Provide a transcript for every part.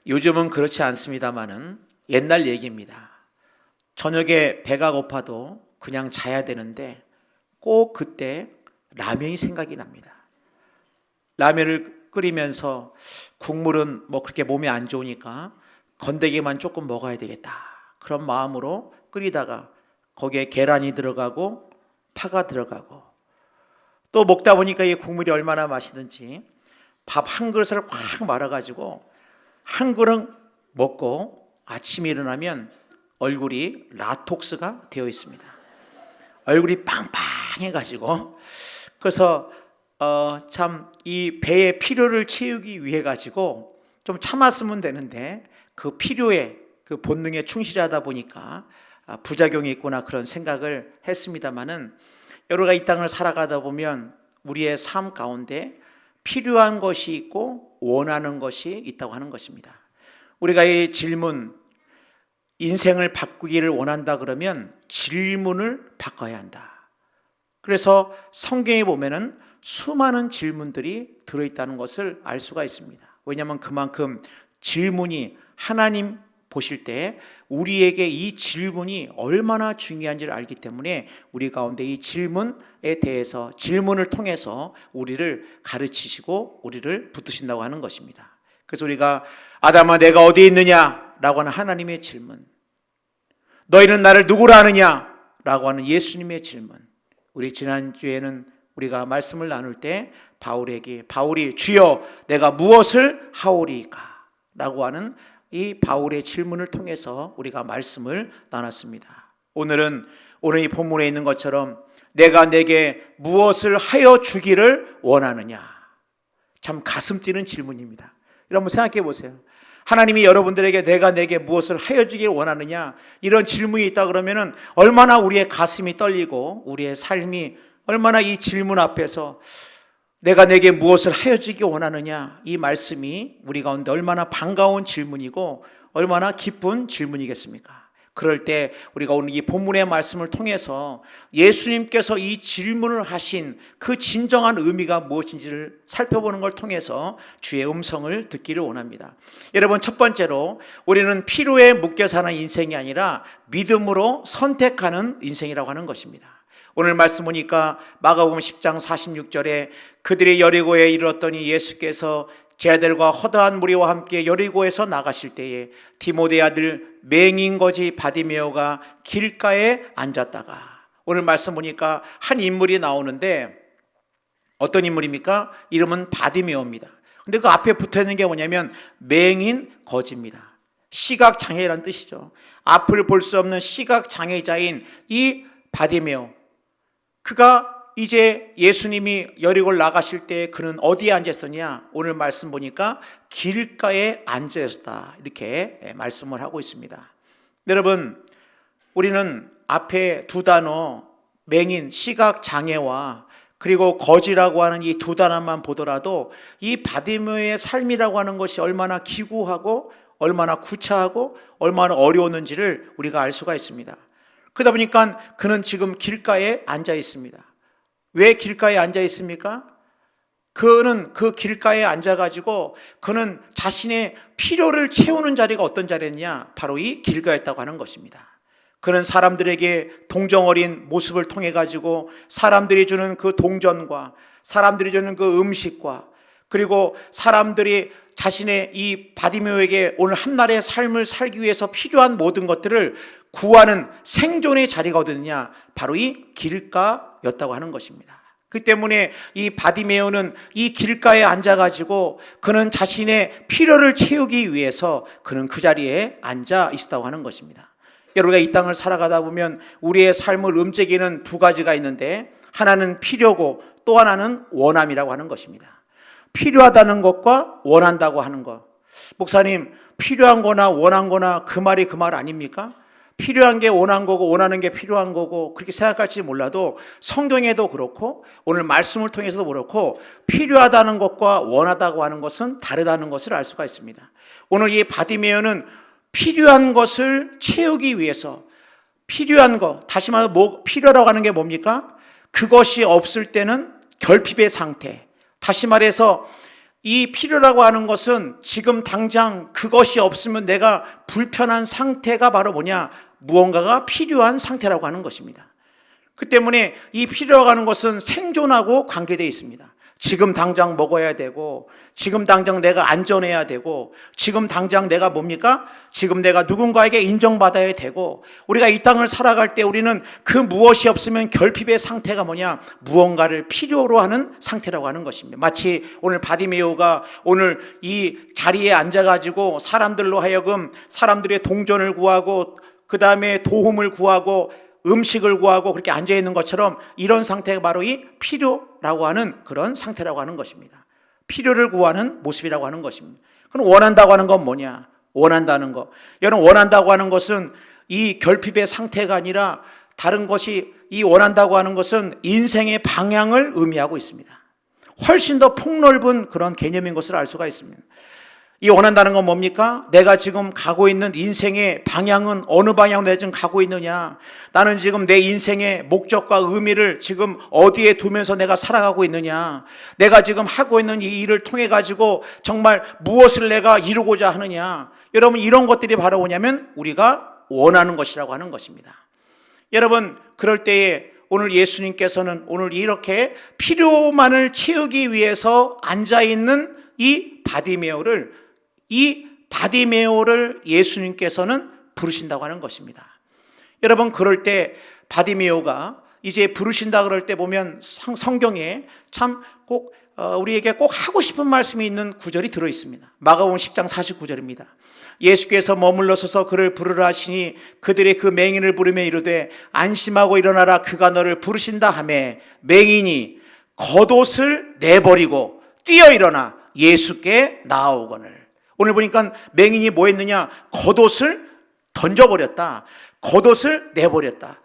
요즘은 그렇지 않습니다만은 옛날 얘기입니다. 저녁에 배가 고파도 그냥 자야 되는데 꼭 그때 라면이 생각이 납니다. 라면을 끓이면서 국물은 뭐 그렇게 몸에 안 좋으니까 건더기만 조금 먹어야 되겠다, 그런 마음으로 끓이다가 거기에 계란이 들어가고 파가 들어가고 또 먹다 보니까 이 국물이 얼마나 맛있는지 밥 한 그릇을 확 말아가지고 한 그릇 먹고 아침에 일어나면 얼굴이 라톡스가 되어 있습니다. 얼굴이 빵빵해가지고 그래서 참 이 배의 필요를 채우기 위해 가지고 좀 참았으면 되는데 그 필요에 그 본능에 충실하다 보니까 부작용이 있구나, 그런 생각을 했습니다마는 여러가 이 땅을 살아가다 보면 우리의 삶 가운데 필요한 것이 있고 원하는 것이 있다고 하는 것입니다. 우리가 이 질문, 인생을 바꾸기를 원한다 그러면 질문을 바꿔야 한다. 그래서 성경에 보면은 수많은 질문들이 들어있다는 것을 알 수가 있습니다. 왜냐하면 그만큼 질문이 하나님 보실 때 우리에게 이 질문이 얼마나 중요한지를 알기 때문에 우리 가운데 이 질문에 대해서 질문을 통해서 우리를 가르치시고 우리를 붙드신다고 하는 것입니다. 그래서 우리가 아담아 내가 어디에 있느냐 라고 하는 하나님의 질문, 너희는 나를 누구라 하느냐 라고 하는 예수님의 질문, 우리 지난주에는 우리가 말씀을 나눌 때 바울이 주여 내가 무엇을 하오리까 라고 하는 이 바울의 질문을 통해서 우리가 말씀을 나눴습니다. 오늘 이 본문에 있는 것처럼 내가 내게 무엇을 하여 주기를 원하느냐, 참 가슴 뛰는 질문입니다. 여러분 생각해 보세요. 하나님이 여러분들에게 내가 내게 무엇을 하여 주기를 원하느냐, 이런 질문이 있다 그러면은 얼마나 우리의 가슴이 떨리고 우리의 삶이 얼마나 이 질문 앞에서 내가 내게 무엇을 하여 주기 원하느냐, 이 말씀이 우리 가운데 얼마나 반가운 질문이고 얼마나 기쁜 질문이겠습니까? 그럴 때 우리가 오늘 이 본문의 말씀을 통해서 예수님께서 이 질문을 하신 그 진정한 의미가 무엇인지를 살펴보는 걸 통해서 주의 음성을 듣기를 원합니다. 여러분, 첫 번째로 우리는 필요에 묶여 사는 인생이 아니라 믿음으로 선택하는 인생이라고 하는 것입니다. 오늘 말씀 보니까 마가복음 10장 46절에 그들이 여리고에 이르렀더니 예수께서 제자들과 허다한 무리와 함께 여리고에서 나가실 때에 디모데 아들 맹인거지 바디메오가 길가에 앉았다가, 오늘 말씀 보니까 한 인물이 나오는데 어떤 인물입니까? 이름은 바디메오입니다. 근데 그 앞에 붙어있는 게 뭐냐면 맹인거지입니다. 시각장애라는 뜻이죠. 앞을 볼 수 없는 시각장애자인 이 바디메오, 그가 이제 예수님이 여리고를 나가실 때 그는 어디에 앉았었냐? 오늘 말씀 보니까 길가에 앉아있었다, 이렇게 말씀을 하고 있습니다. 여러분, 우리는 앞에 두 단어 맹인, 시각장애와 그리고 거지라고 하는 이 두 단어만 보더라도 이 바디메오의 삶이라고 하는 것이 얼마나 기구하고 얼마나 구차하고 얼마나 어려웠는지를 우리가 알 수가 있습니다. 그러다 보니까 그는 지금 길가에 앉아 있습니다. 왜 길가에 앉아 있습니까? 그는 그 길가에 앉아가지고 그는 자신의 필요를 채우는 자리가 어떤 자리였냐? 바로 이 길가였다고 하는 것입니다. 그는 사람들에게 동정어린 모습을 통해 가지고 사람들이 주는 그 동전과 사람들이 주는 그 음식과 그리고 사람들이 자신의 이 바디메오에게 오늘 한날의 삶을 살기 위해서 필요한 모든 것들을 구하는 생존의 자리가 어디냐? 바로 이 길가였다고 하는 것입니다. 그 때문에 이 바디메오는 이 길가에 앉아가지고 그는 자신의 필요를 채우기 위해서 그는 그 자리에 앉아 있었다고 하는 것입니다. 여러분가 이 땅을 살아가다 보면 우리의 삶을 움직이는 두 가지가 있는데 하나는 필요고 또 하나는 원함이라고 하는 것입니다. 필요하다는 것과 원한다고 하는 것. 목사님, 필요한 거나 원한 거나 그 말이 그 말 아닙니까? 필요한 게 원한 거고 원하는 게 필요한 거고 그렇게 생각할지 몰라도 성경에도 그렇고 오늘 말씀을 통해서도 그렇고 필요하다는 것과 원하다고 하는 것은 다르다는 것을 알 수가 있습니다. 오늘 이 바디메오는 필요한 것을 채우기 위해서 필요한 것, 다시 말해서 필요라고 하는 게 뭡니까? 그것이 없을 때는 결핍의 상태, 다시 말해서 이 필요라고 하는 것은 지금 당장 그것이 없으면 내가 불편한 상태가 바로 뭐냐? 무언가가 필요한 상태라고 하는 것입니다. 그 때문에 이 필요라고 하는 것은 생존하고 관계되어 있습니다. 지금 당장 먹어야 되고, 지금 당장 내가 안전해야 되고, 지금 당장 내가 뭡니까? 지금 내가 누군가에게 인정받아야 되고, 우리가 이 땅을 살아갈 때 우리는 그 무엇이 없으면 결핍의 상태가 뭐냐? 무언가를 필요로 하는 상태라고 하는 것입니다. 마치 오늘 바디메오가 오늘 이 자리에 앉아가지고 사람들로 하여금 사람들의 동전을 구하고 그 다음에 도움을 구하고 음식을 구하고 그렇게 앉아있는 것처럼 이런 상태가 바로 이 필요라고 하는 그런 상태라고 하는 것입니다. 필요를 구하는 모습이라고 하는 것입니다. 그럼 원한다고 하는 건 뭐냐? 원한다는 거. 여러분, 원한다고 하는 것은 이 결핍의 상태가 아니라 다른 것이, 이 원한다고 하는 것은 인생의 방향을 의미하고 있습니다. 훨씬 더 폭넓은 그런 개념인 것을 알 수가 있습니다. 이 원한다는 건 뭡니까? 내가 지금 가고 있는 인생의 방향은 어느 방향으로 내가 지금 가고 있느냐? 나는 지금 내 인생의 목적과 의미를 지금 어디에 두면서 내가 살아가고 있느냐? 내가 지금 하고 있는 이 일을 통해 가지고 정말 무엇을 내가 이루고자 하느냐? 여러분, 이런 것들이 바로 뭐냐면 우리가 원하는 것이라고 하는 것입니다. 여러분, 그럴 때에 오늘 예수님께서는 오늘 이렇게 필요만을 채우기 위해서 앉아있는 이 바디메오를 예수님께서는 부르신다고 하는 것입니다. 여러분, 그럴 때 바디메오가 이제 부르신다 그럴 때 보면 성경에 참 꼭 우리에게 꼭 하고 싶은 말씀이 있는 구절이 들어 있습니다. 마가복음 10장 49절입니다. 예수께서 머물러 서서 그를 부르라 하시니 그들의 그 맹인을 부르며 이르되 안심하고 일어나라, 그가 너를 부르신다 하매 맹인이 겉옷을 내버리고 뛰어 일어나 예수께 나아오거늘. 오늘 보니까 맹인이 뭐 했느냐? 겉옷을 던져버렸다. 겉옷을 내버렸다.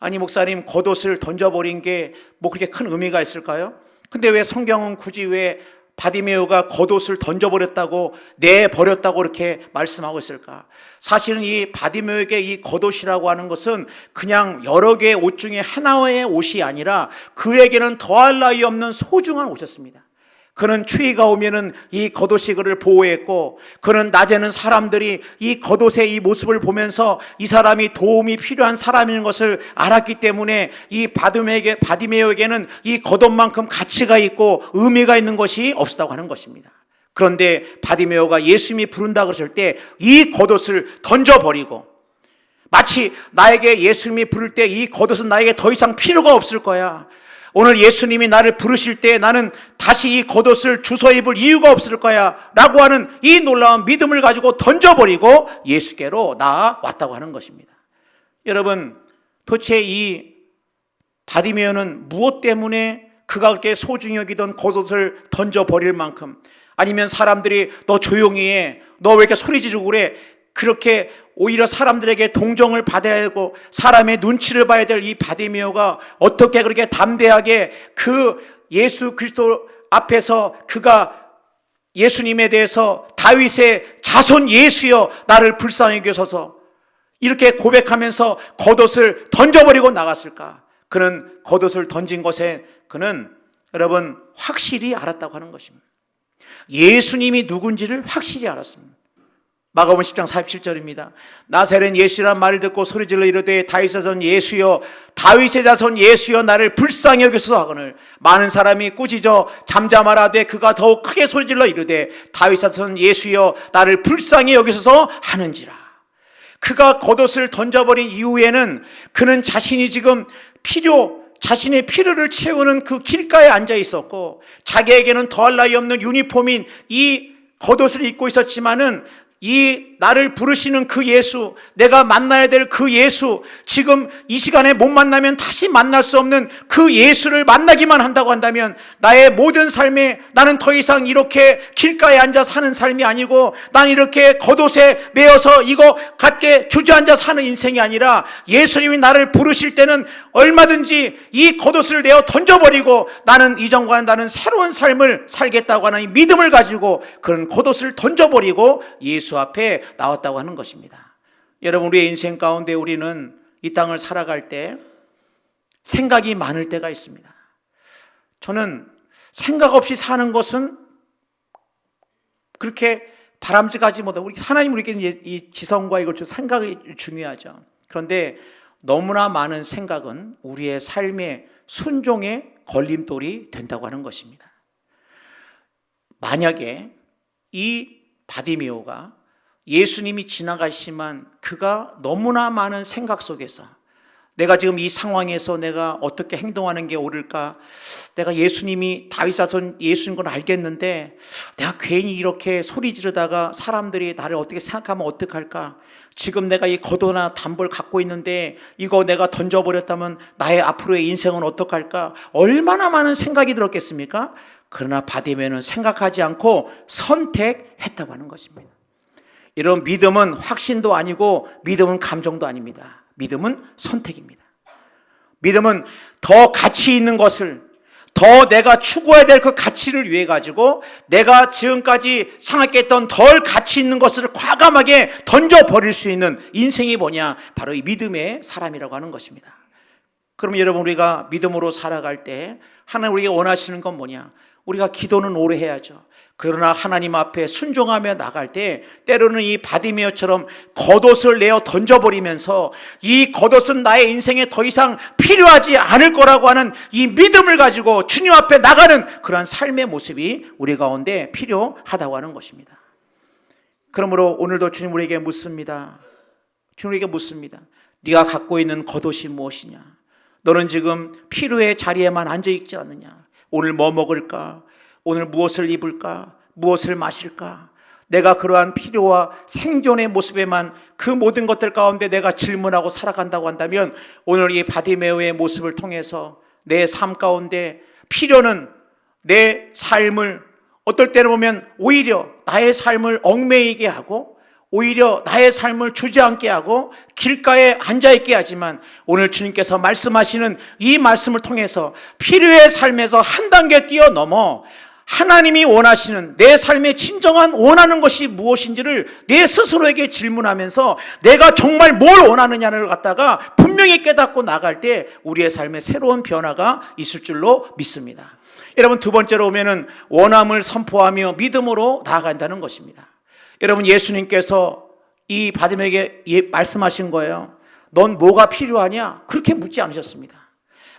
아니, 목사님, 겉옷을 던져버린 게 뭐 그렇게 큰 의미가 있을까요? 근데 왜 성경은 굳이 왜 바디메오가 겉옷을 던져버렸다고, 내버렸다고 이렇게 말씀하고 있을까? 사실은 이 바디메오에게 이 겉옷이라고 하는 것은 그냥 여러 개의 옷 중에 하나의 옷이 아니라 그에게는 더할 나위 없는 소중한 옷이었습니다. 그는 추위가 오면은 이 겉옷이 그를 보호했고, 그는 낮에는 사람들이 이 겉옷의 이 모습을 보면서 이 사람이 도움이 필요한 사람인 것을 알았기 때문에 이 바디메오에게는 이 겉옷만큼 가치가 있고 의미가 있는 것이 없었다고 하는 것입니다. 그런데 바디메오가 예수님이 부른다 그러실 때 이 겉옷을 던져버리고, 마치 나에게 예수님이 부를 때 이 겉옷은 나에게 더 이상 필요가 없을 거야, 오늘 예수님이 나를 부르실 때 나는 다시 이 겉옷을 주워 입을 이유가 없을 거야 라고 하는 이 놀라운 믿음을 가지고 던져버리고 예수께로 나아왔다고 하는 것입니다. 여러분, 도대체 이 바디메오는 무엇 때문에 그가 그렇게 소중히 여기던 겉옷을 던져버릴 만큼, 아니면 사람들이 너 조용히 해, 너 왜 이렇게 소리 지르고 그래, 그렇게 오히려 사람들에게 동정을 받아야 되고 사람의 눈치를 봐야 될 이 바디메오가 어떻게 그렇게 담대하게 그 예수 그리스도 앞에서 그가 예수님에 대해서 다윗의 자손 예수여 나를 불쌍히 여기소서 이렇게 고백하면서 겉옷을 던져버리고 나갔을까? 그는 겉옷을 던진 것에 그는 여러분 확실히 알았다고 하는 것입니다. 예수님이 누군지를 확실히 알았습니다. 마가복음 10장 47절입니다. 나사렛 예수란 말을 듣고 소리질러 이르되 다윗의 자손 예수여, 다윗의 자손 예수여 나를 불쌍히 여기소서 하거늘 많은 사람이 꾸짖어 잠잠하라되 그가 더욱 크게 소리질러 이르되 다윗의 자손 예수여 나를 불쌍히 여기소서 하는지라. 그가 겉옷을 던져버린 이후에는 그는 자신이 지금 자신의 필요를 채우는 그 길가에 앉아 있었고, 자기에게는 더할 나위 없는 유니폼인 이 겉옷을 입고 있었지만은 이 나를 부르시는 그 예수, 내가 만나야 될 그 예수, 지금 이 시간에 못 만나면 다시 만날 수 없는 그 예수를 만나기만 한다고 한다면 나의 모든 삶에 나는 더 이상 이렇게 길가에 앉아 사는 삶이 아니고, 난 이렇게 겉옷에 매여서 이거 갖게 주저앉아 사는 인생이 아니라 예수님이 나를 부르실 때는 얼마든지 이 겉옷을 내어 던져버리고 나는 이전과는 다른 새로운 삶을 살겠다고 하는 이 믿음을 가지고 그런 겉옷을 던져버리고 예수 앞에 나왔다고 하는 것입니다. 여러분, 우리의 인생 가운데 우리는 이 땅을 살아갈 때 생각이 많을 때가 있습니다. 저는 생각 없이 사는 것은 그렇게 바람직하지 못하고, 우리 하나님 우리에게는 이 지성과 이걸 생각이 중요하죠. 그런데 너무나 많은 생각은 우리의 삶의 순종의 걸림돌이 된다고 하는 것입니다. 만약에 이 바디메오가 예수님이 지나가시지만 그가 너무나 많은 생각 속에서 내가 지금 이 상황에서 내가 어떻게 행동하는 게 옳을까? 내가 예수님이 다윗 자손 예수인 건 알겠는데 내가 괜히 이렇게 소리 지르다가 사람들이 나를 어떻게 생각하면 어떡할까? 지금 내가 이 겉옷나 단벌 갖고 있는데 이거 내가 던져버렸다면 나의 앞으로의 인생은 어떡할까? 얼마나 많은 생각이 들었겠습니까? 그러나 바디메오는 생각하지 않고 선택했다고 하는 것입니다. 이런 믿음은 확신도 아니고 믿음은 감정도 아닙니다. 믿음은 선택입니다. 믿음은 더 가치 있는 것을, 더 내가 추구해야 될 그 가치를 위해 가지고 내가 지금까지 생각했던 덜 가치 있는 것을 과감하게 던져버릴 수 있는 인생이 뭐냐? 바로 이 믿음의 사람이라고 하는 것입니다. 그럼 여러분, 우리가 믿음으로 살아갈 때 하나님 우리가 원하시는 건 뭐냐? 우리가 기도는 오래 해야죠. 그러나 하나님 앞에 순종하며 나갈 때 때로는 이 바디메오처럼 겉옷을 내어 던져버리면서 이 겉옷은 나의 인생에 더 이상 필요하지 않을 거라고 하는 이 믿음을 가지고 주님 앞에 나가는 그러한 삶의 모습이 우리 가운데 필요하다고 하는 것입니다. 그러므로 오늘도 주님 우리에게 묻습니다. 주님 우리에게 묻습니다. 네가 갖고 있는 겉옷이 무엇이냐? 너는 지금 필요의 자리에만 앉아있지 않느냐? 오늘 뭐 먹을까? 오늘 무엇을 입을까? 무엇을 마실까? 내가 그러한 필요와 생존의 모습에만 그 모든 것들 가운데 내가 질문하고 살아간다고 한다면 오늘 이 바디메오의 모습을 통해서 내 삶 가운데 필요는 내 삶을 어떨 때는 보면 오히려 나의 삶을 얽매이게 하고 오히려 나의 삶을 주저앉게 하고 길가에 앉아있게 하지만 오늘 주님께서 말씀하시는 이 말씀을 통해서 필요의 삶에서 한 단계 뛰어넘어 하나님이 원하시는 내 삶의 진정한 원하는 것이 무엇인지를 내 스스로에게 질문하면서 내가 정말 뭘 원하느냐를 갖다가 분명히 깨닫고 나갈 때 우리의 삶에 새로운 변화가 있을 줄로 믿습니다. 여러분, 두 번째로 오면은 원함을 선포하며 믿음으로 나아간다는 것입니다. 여러분, 예수님께서 이 바디메오에게 말씀하신 거예요. 넌 뭐가 필요하냐? 그렇게 묻지 않으셨습니다.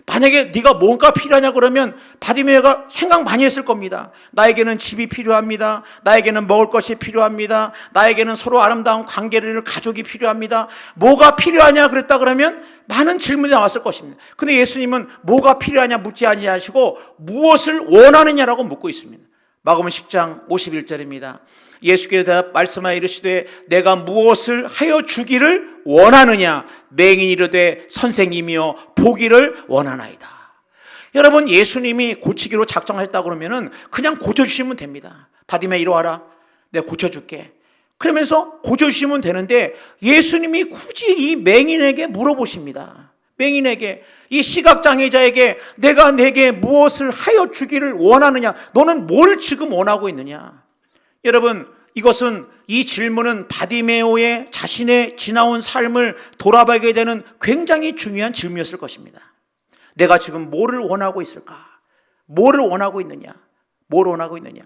만약에 네가 뭔가 필요하냐 그러면 바디메오가 생각 많이 했을 겁니다. 나에게는 집이 필요합니다. 나에게는 먹을 것이 필요합니다. 나에게는 서로 아름다운 관계를 가족이 필요합니다. 뭐가 필요하냐 그랬다 그러면 많은 질문이 나왔을 것입니다. 근데 예수님은 뭐가 필요하냐 묻지 아니하시고 무엇을 원하느냐라고 묻고 있습니다. 마가복음 10장 51절입니다. 예수께서 말씀하여 이르시되 내가 무엇을 하여 주기를 원하느냐? 맹인이 이르되 선생님이여 보기를 원하나이다. 여러분, 예수님이 고치기로 작정하셨다고 그러면은 그냥 고쳐주시면 됩니다. 바디메오 이리 와라, 내가 고쳐줄게. 그러면서 고쳐주시면 되는데 예수님이 굳이 이 맹인에게 물어보십니다. 맹인에게, 이 시각장애자에게 내가 내게 무엇을 하여 주기를 원하느냐? 너는 뭘 지금 원하고 있느냐? 여러분, 이것은 이 질문은 바디메오의 자신의 지나온 삶을 돌아보게 되는 굉장히 중요한 질문이었을 것입니다. 내가 지금 뭐를 원하고 있을까? 뭐를 원하고 있느냐? 뭘 원하고 있느냐?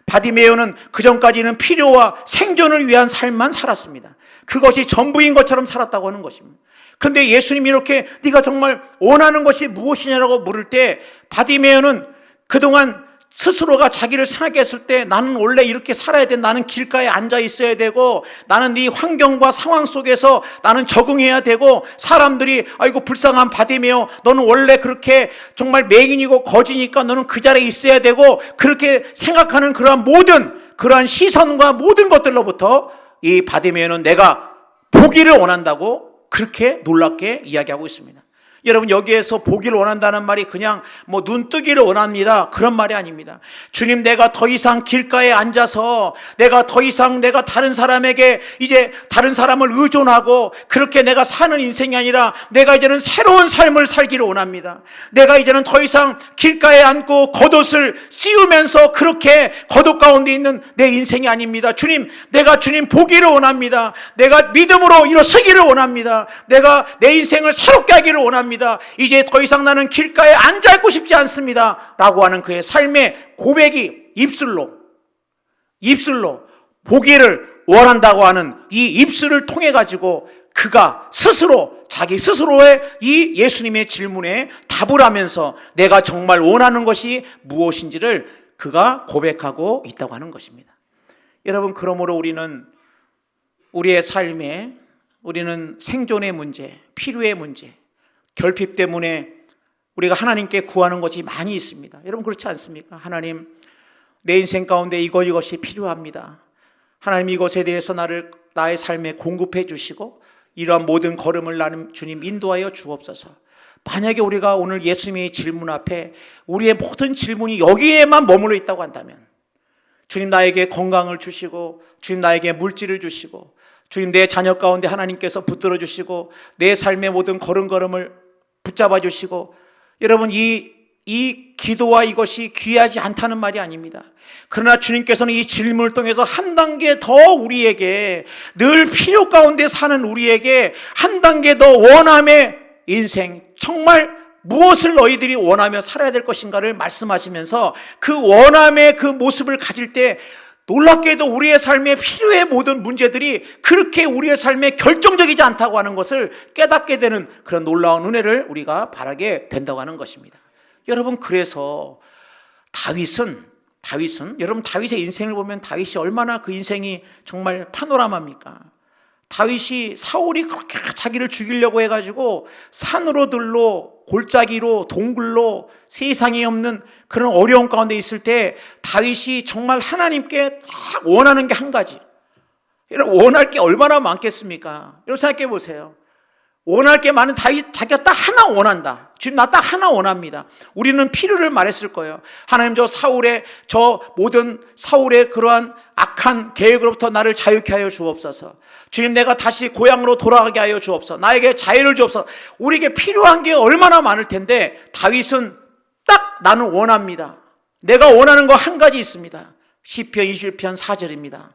바디메오는 그전까지는 필요와 생존을 위한 삶만 살았습니다. 그것이 전부인 것처럼 살았다고 하는 것입니다. 그런데 예수님이 이렇게 네가 정말 원하는 것이 무엇이냐라고 물을 때 바디메오는 그동안 스스로가 자기를 생각했을 때 나는 원래 이렇게 살아야 돼. 나는 길가에 앉아 있어야 되고 나는 이 환경과 상황 속에서 나는 적응해야 되고 사람들이 아이고 불쌍한 바디메오 너는 원래 그렇게 정말 맹인이고 거지니까 너는 그 자리에 있어야 되고 그렇게 생각하는 그러한 시선과 모든 것들로부터 이 바디메오는 내가 보기를 원한다고 그렇게 놀랍게 이야기하고 있습니다. 여러분, 여기에서 보기를 원한다는 말이 그냥 눈 뜨기를 원합니다, 그런 말이 아닙니다. 주님, 내가 더 이상 길가에 앉아서 내가 더 이상 내가 다른 사람에게 이제 다른 사람을 의존하고 그렇게 내가 사는 인생이 아니라 내가 이제는 새로운 삶을 살기를 원합니다. 내가 이제는 더 이상 길가에 앉고 겉옷을 씌우면서 그렇게 겉옷 가운데 있는 내 인생이 아닙니다. 주님, 내가 주님 보기를 원합니다. 내가 믿음으로 일어서기를 원합니다. 내가 내 인생을 새롭게 하기를 원합니다. 이제 더 이상 나는 길가에 앉아있고 싶지 않습니다 라고 하는 그의 삶의 고백이 입술로 입술로 보기를 원한다고 하는 이 입술을 통해 가지고 그가 스스로 자기 스스로의 이 예수님의 질문에 답을 하면서 내가 정말 원하는 것이 무엇인지를 그가 고백하고 있다고 하는 것입니다. 여러분, 그러므로 우리는 우리의 삶에 우리는 생존의 문제, 필요의 문제, 결핍 때문에 우리가 하나님께 구하는 것이 많이 있습니다. 여러분, 그렇지 않습니까? 하나님, 내 인생 가운데 이것이 필요합니다. 하나님, 이것에 대해서 나의 삶에 공급해 주시고 이러한 모든 걸음을 나는 주님 인도하여 주옵소서. 만약에 우리가 오늘 예수님의 질문 앞에 우리의 모든 질문이 여기에만 머물러 있다고 한다면, 주님 나에게 건강을 주시고, 주님 나에게 물질을 주시고, 주님 내 자녀 가운데 하나님께서 붙들어 주시고, 내 삶의 모든 걸음걸음을 붙잡아 주시고, 여러분, 이 기도와 이것이 귀하지 않다는 말이 아닙니다. 그러나 주님께서는 이 질문을 통해서 한 단계 더 우리에게, 늘 필요 가운데 사는 우리에게 한 단계 더 원함의 인생, 정말 무엇을 너희들이 원하며 살아야 될 것인가를 말씀하시면서 그 원함의 그 모습을 가질 때 놀랍게도 우리의 삶의 필요의 모든 문제들이 그렇게 우리의 삶에 결정적이지 않다고 하는 것을 깨닫게 되는 그런 놀라운 은혜를 우리가 바라게 된다고 하는 것입니다. 여러분, 그래서 다윗은 여러분, 다윗의 인생을 보면 다윗이 얼마나 그 인생이 정말 파노라마입니까? 다윗이 사울이 그렇게 자기를 죽이려고 해가지고 산으로 들로 골짜기로 동굴로 세상에 없는 그런 어려움 가운데 있을 때 다윗이 정말 하나님께 딱 원하는 게 한 가지. 여러분, 원할 게 얼마나 많겠습니까? 여러분, 생각해 보세요. 원할 게 많은 다윗, 자기가 딱 하나 원한다. 지금 나 딱 하나 원합니다. 우리는 필요를 말했을 거예요. 하나님, 모든 사울의 그러한 악한 계획으로부터 나를 자유케 하여 주옵소서. 주님, 내가 다시 고향으로 돌아가게 하여 주옵소서. 나에게 자유를 주옵소서. 우리에게 필요한 게 얼마나 많을 텐데 다윗은 딱 나는 원합니다. 내가 원하는 거 한 가지 있습니다. 시편 21편 4절입니다.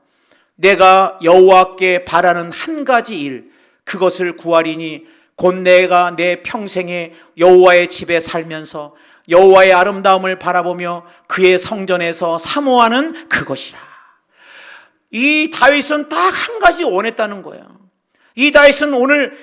내가 여호와께 바라는 한 가지 일, 그것을 구하리니 곧 내가 내 평생에 여호와의 집에 살면서 여호와의 아름다움을 바라보며 그의 성전에서 사모하는 그것이라. 이 다윗은 딱 한 가지 원했다는 거예요. 이 다윗은 오늘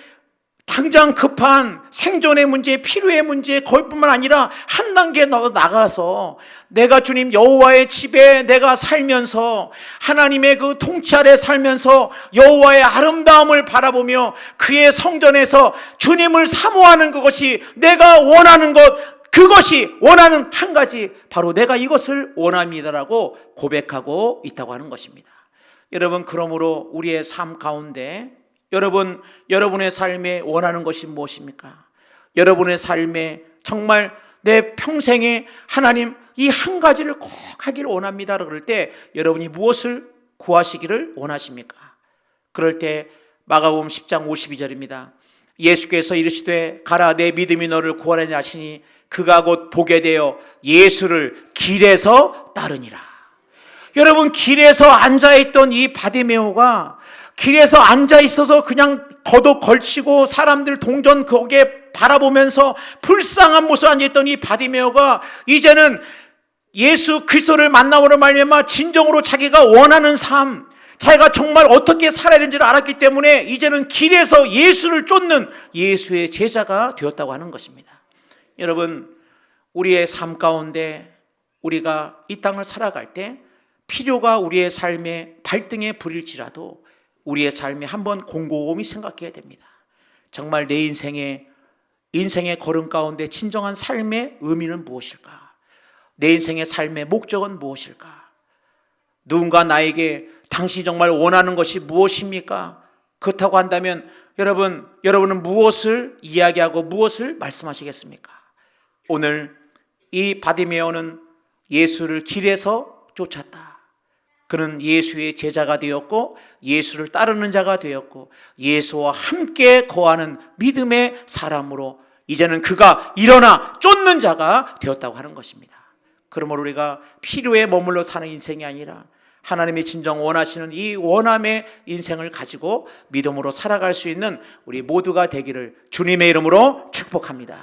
당장 급한 생존의 문제, 필요의 문제, 그것뿐만 아니라 한 단계 나가서 내가 주님 여호와의 집에 내가 살면서 하나님의 그 통치 아래 살면서 여호와의 아름다움을 바라보며 그의 성전에서 주님을 사모하는 그것이 내가 원하는 것, 그것이 원하는 한 가지, 바로 내가 이것을 원합니다라고 고백하고 있다고 하는 것입니다. 여러분, 그러므로 우리의 삶 가운데 여러분의 삶에 원하는 것이 무엇입니까? 여러분의 삶에 정말 내 평생에 하나님 이 한 가지를 꼭 하기를 원합니다 그럴 때 여러분이 무엇을 구하시기를 원하십니까? 그럴 때 마가복음 10장 52절입니다. 예수께서 이르시되 가라, 내 믿음이 너를 구원하니 하시니 그가 곧 보게 되어 예수를 길에서 따르니라. 여러분, 길에서 앉아있던 이 바디메오가 길에서 앉아있어서 그냥 겉옷 걸치고 사람들 동전 거기에 바라보면서 불쌍한 모습 앉아있던 이 바디메오가 이제는 예수 그리스도를 만남으로 말미암아 진정으로 자기가 원하는 삶, 자기가 정말 어떻게 살아야 되는지를 알았기 때문에 이제는 길에서 예수를 쫓는 예수의 제자가 되었다고 하는 것입니다. 여러분, 우리의 삶 가운데 우리가 이 땅을 살아갈 때 필요가 우리의 삶의 발등에 불일지라도 우리의 삶에 한번 곰곰이 생각해야 됩니다. 정말 내 인생의 걸음 가운데 진정한 삶의 의미는 무엇일까? 내 인생의 삶의 목적은 무엇일까? 누군가 나에게 당신이 정말 원하는 것이 무엇입니까? 그렇다고 한다면 여러분은 무엇을 이야기하고 무엇을 말씀하시겠습니까? 오늘 이 바디메오는 예수를 길에서 쫓았다. 그는 예수의 제자가 되었고 예수를 따르는 자가 되었고 예수와 함께 거하는 믿음의 사람으로 이제는 그가 일어나 쫓는 자가 되었다고 하는 것입니다. 그러므로 우리가 필요에 머물러 사는 인생이 아니라 하나님이 진정 원하시는 이 원함의 인생을 가지고 믿음으로 살아갈 수 있는 우리 모두가 되기를 주님의 이름으로 축복합니다.